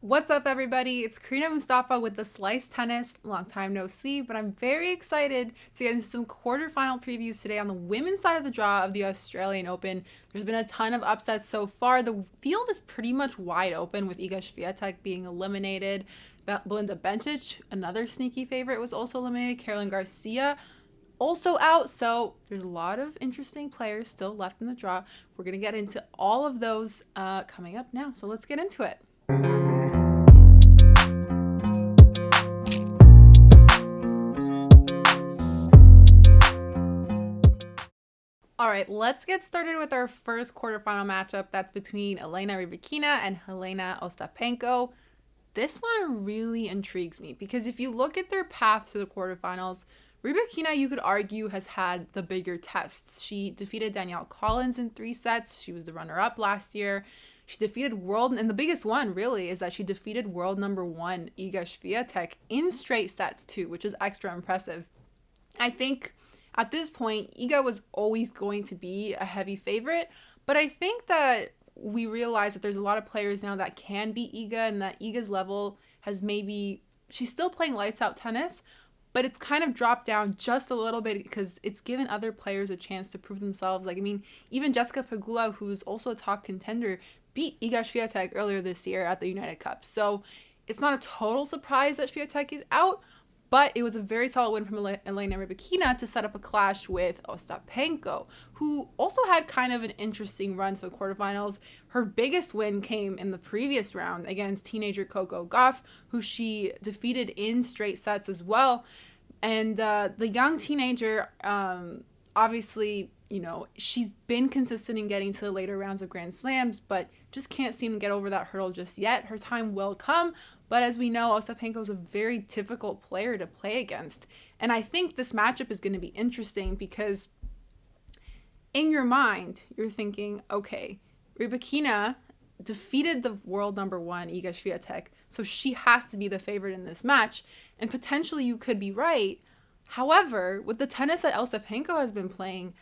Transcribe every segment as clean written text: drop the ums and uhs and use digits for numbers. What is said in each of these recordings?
What's up, everybody? It's Karina Mustafa with the Slice Tennis. Long time no see, but I'm very excited to get into some quarterfinal previews today on the women's side of the draw of the Australian Open. There's been a ton of upsets so far. The field is pretty much wide open with Iga Swiatek being eliminated. Belinda Bencic, another sneaky favorite, was also eliminated. Caroline Garcia also out. So there's a lot of interesting players still left in the draw. We're going to get into all of those coming up now. So let's get into it. All right, let's get started with our first quarterfinal matchup. That's between Elena Rybakina and Helena Ostapenko. This one really intrigues me because if you look at their path to the quarterfinals, Rybakina, you could argue, has had the bigger tests. She defeated Danielle Collins in 3 sets. She was the runner-up last year. She defeated and the biggest one really is that she defeated world number 1 Iga Swiatek in straight sets too, which is extra impressive. I think at this point, Iga was always going to be a heavy favorite, but I think that we realize that there's a lot of players now that can beat Iga, and that Iga's level has she's still playing lights out tennis, but it's kind of dropped down just a little bit because it's given other players a chance to prove themselves. Even Jessica Pegula, who's also a top contender, beat Iga Swiatek earlier this year at the United Cup. So it's not a total surprise that Swiatek is out, but it was a very solid win from Elena Rybakina to set up a clash with Ostapenko, who also had kind of an interesting run to the quarterfinals. Her biggest win came in the previous round against teenager Coco Gauff, who she defeated in straight sets as well. And the young teenager, obviously, she's been consistent in getting to the later rounds of Grand Slams, but just can't seem to get over that hurdle just yet. Her time will come, but as we know, Ostapenko is a very difficult player to play against. And I think this matchup is going to be interesting because in your mind, you're thinking, okay, Rybakina defeated the world number 1, Iga Swiatek, so she has to be the favorite in this match, and potentially you could be right. However, with the tennis that Ostapenko has been playing,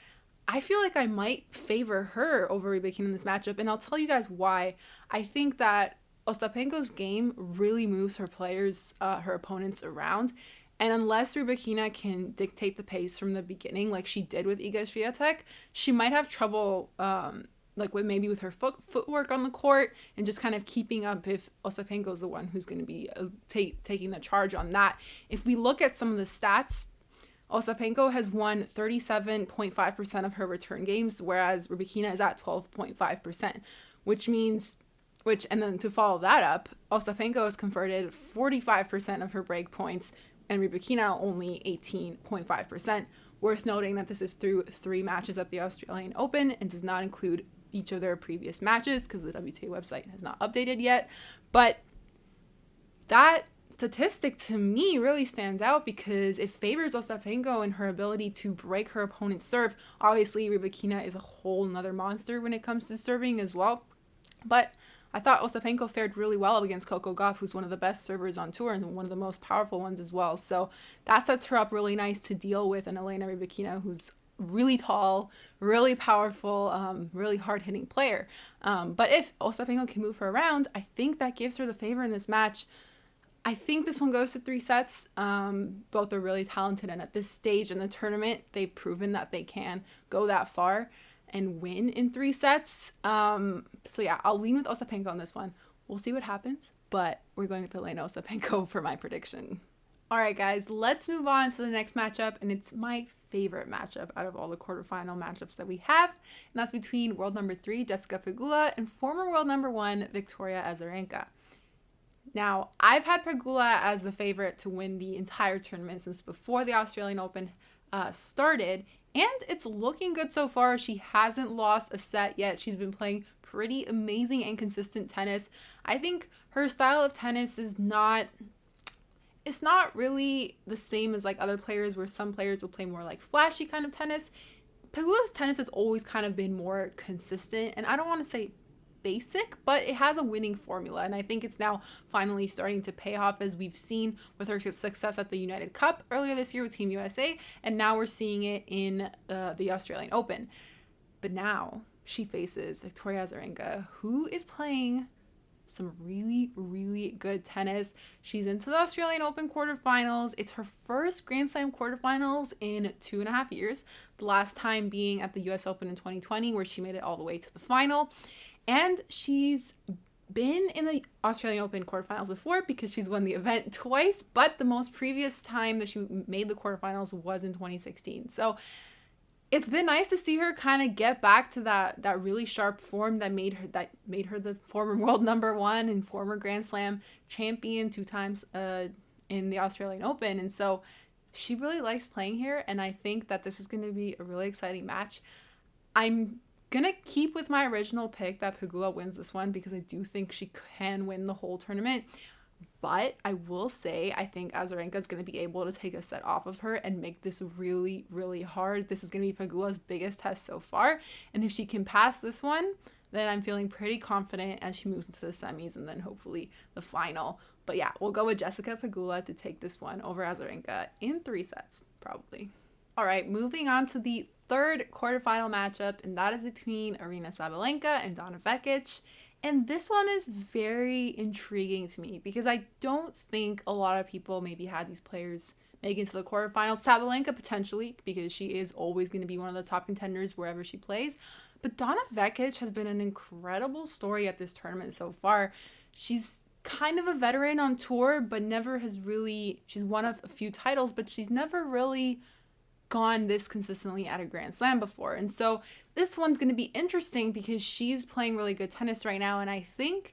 I feel like I might favor her over Rybakina in this matchup, and I'll tell you guys why. I think that Ostapenko's game really moves her opponents around, and unless Rybakina can dictate the pace from the beginning like she did with Iga Swiatek, she might have trouble with her footwork on the court and just kind of keeping up if Ostapenko's the one who's going to be taking the charge on that. If we look at some of the stats, Ostapenko has won 37.5% of her return games, whereas Rybakina is at 12.5%, and then to follow that up, Ostapenko has converted 45% of her break points and Rybakina only 18.5%. Worth noting that this is through 3 matches at the Australian Open and does not include each of their previous matches because the WTA website has not updated yet. But that statistic to me really stands out because it favors Ostapenko and her ability to break her opponent's serve. Obviously, Rybakina is a whole nother monster when it comes to serving as well. But I thought Ostapenko fared really well against Coco Gauff, who's one of the best servers on tour and one of the most powerful ones as well. So that sets her up really nice to deal with an Elena Rybakina who's really tall, really powerful, really hard-hitting player. But if Ostapenko can move her around, I think that gives her the favor in this match. I think this one goes to 3 sets. Both are really talented, and at this stage in the tournament, they've proven that they can go that far and win in 3 sets. So yeah, I'll lean with Ostapenko on this one. We'll see what happens, but we're going with Elena Ostapenko for my prediction. All right, guys, let's move on to the next matchup, and it's my favorite matchup out of all the quarterfinal matchups that we have, and that's between world number 3, Jessica Pegula, and former world number 1, Victoria Azarenka. Now, I've had Pegula as the favorite to win the entire tournament since before the Australian Open started, and it's looking good so far. She hasn't lost a set yet. She's been playing pretty amazing and consistent tennis. I think her style of tennis is not really the same as like other players, where some players will play more like flashy kind of tennis. Pegula's tennis has always kind of been more consistent, and I don't want to say basic, but it has a winning formula, and I think it's now finally starting to pay off, as we've seen with her success at the United Cup earlier this year with Team USA, and now we're seeing it in the Australian Open. But now she faces Victoria Azarenka, who is playing some really, really good tennis. She's into the Australian Open quarterfinals. It's her first Grand Slam quarterfinals in 2.5 years. The last time being at the US Open in 2020, where she made it all the way to the final. And she's been in the Australian Open quarterfinals before because she's won the event twice, but the most previous time that she made the quarterfinals was in 2016. So it's been nice to see her kind of get back to that really sharp form that made her the former world number one and former Grand Slam champion 2 times in the Australian Open. And so she really likes playing here, and I think that this is going to be a really exciting match. I'm going to keep with my original pick that Pegula wins this one because I do think she can win the whole tournament. But I will say, I think Azarenka is going to be able to take a set off of her and make this really, really hard. This is going to be Pegula's biggest test so far. And if she can pass this one, then I'm feeling pretty confident as she moves into the semis and then hopefully the final. But yeah, we'll go with Jessica Pegula to take this one over Azarenka in 3 sets, probably. All right, moving on to the third quarterfinal matchup, and that is between Aryna Sabalenka and Donna Vekic. And this one is very intriguing to me because I don't think a lot of people maybe had these players making it to the quarterfinals. Sabalenka potentially, because she is always going to be one of the top contenders wherever she plays. But Donna Vekic has been an incredible story at this tournament so far. She's kind of a veteran on tour, but never has really, she's won a few titles, but she's never really gone this consistently at a Grand Slam before. And so this one's going to be interesting because she's playing really good tennis right now. And I think,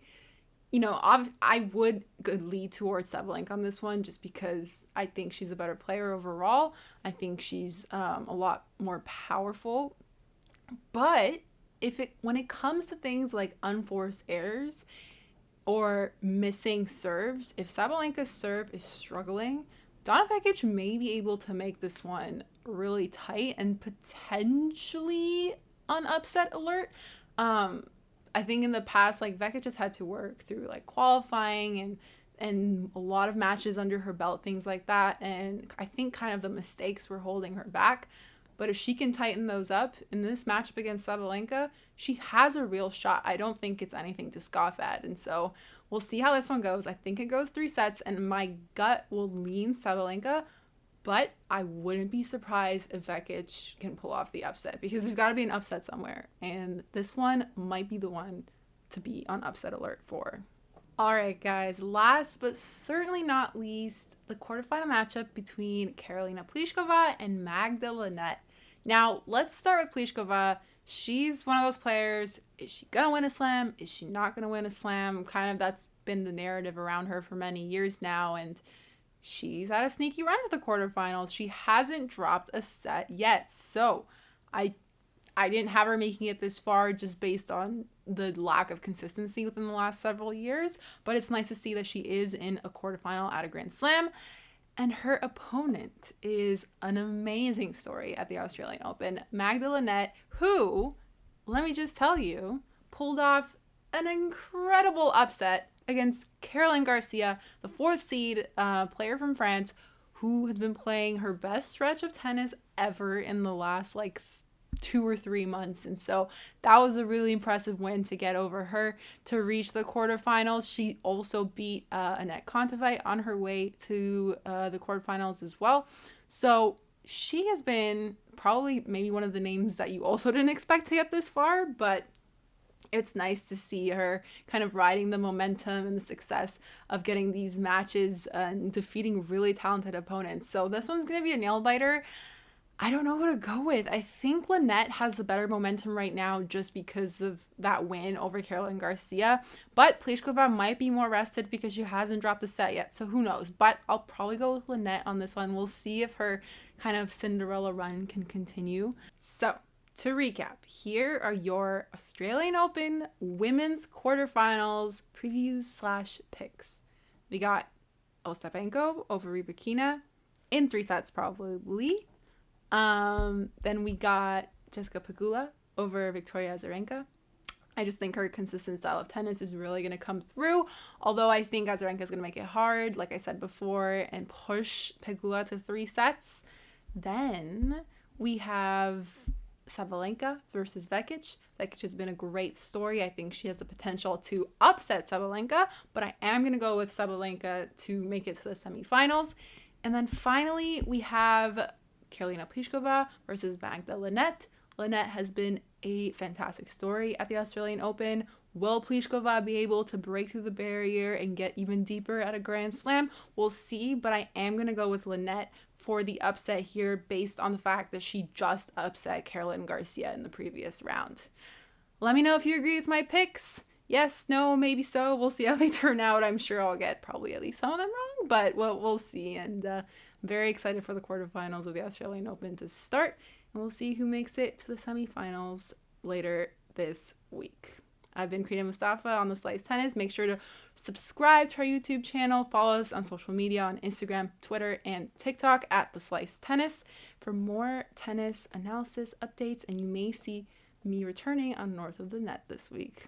I would lead towards Sabalenka on this one just because I think she's a better player overall. I think she's a lot more powerful. But when it comes to things like unforced errors or missing serves, if Sabalenka's serve is struggling, Donna Vekic may be able to make this one really tight and potentially on upset alert. I think in the past, Vekic has had to work through qualifying and a lot of matches under her belt, things like that. And I think kind of the mistakes were holding her back. But if she can tighten those up in this matchup against Sabalenka, she has a real shot. I don't think it's anything to scoff at. And so we'll see how this one goes. I think it goes 3 sets, and my gut will lean Sabalenka, but I wouldn't be surprised if Vekic can pull off the upset because there's got to be an upset somewhere. And this one might be the one to be on upset alert for. All right, guys, last but certainly not least, the quarterfinal matchup between Karolina Pliskova and Magda Linette. Now, let's start with Pliskova. She's one of those players. Is she going to win a slam? Is she not going to win a slam? Kind of that's been the narrative around her for many years now, and she's had a sneaky run to the quarterfinals. She hasn't dropped a set yet, so I didn't have her making it this far just based on the lack of consistency within the last several years, but it's nice to see that she is in a quarterfinal at a Grand Slam. And her opponent is an amazing story at the Australian Open, Magda Linette, who, let me just tell you, pulled off an incredible upset against Caroline Garcia, the 4th seed player from France, who has been playing her best stretch of tennis ever in the last 2 or 3 months. And so that was a really impressive win to get over her to reach the quarterfinals. She also beat Annette Kontaveit on her way to the quarterfinals as well. So she has been probably maybe one of the names that you also didn't expect to get this far, but it's nice to see her kind of riding the momentum and the success of getting these matches and defeating really talented opponents. So this one's going to be a nail biter. I don't know who to go with. I think Linette has the better momentum right now just because of that win over Caroline Garcia. But Pliskova might be more rested because she hasn't dropped a set yet. So who knows? But I'll probably go with Linette on this one. We'll see if her kind of Cinderella run can continue. So to recap, here are your Australian Open women's quarterfinals previews / picks. We got Ostapenko over Rybakina in 3 sets probably. Then we got Jessica Pegula over Victoria Azarenka. I just think her consistent style of tennis is really going to come through, although I think Azarenka is going to make it hard, like I said before, and push Pegula to 3 sets. Then we have Sabalenka versus Vekic. Vekic has been a great story. I think she has the potential to upset Sabalenka, but I am going to go with Sabalenka to make it to the semifinals. And then finally, we have Karolina Pliskova versus Magda Linette. Linette has been a fantastic story at the Australian Open. Will Pliskova be able to break through the barrier and get even deeper at a Grand Slam? We'll see, but I am going to go with Linette for the upset here based on the fact that she just upset Caroline Garcia in the previous round. Let me know if you agree with my picks. Yes, no, maybe so. We'll see how they turn out. I'm sure I'll get probably at least some of them wrong, but we'll see. And I'm very excited for the quarterfinals of the Australian Open to start. And we'll see who makes it to the semifinals later this week. I've been Karina Mustafa on The Slice Tennis. Make sure to subscribe to our YouTube channel. Follow us on social media on Instagram, Twitter, and TikTok at The Slice Tennis for more tennis analysis updates. And you may see me returning on North of the Net this week.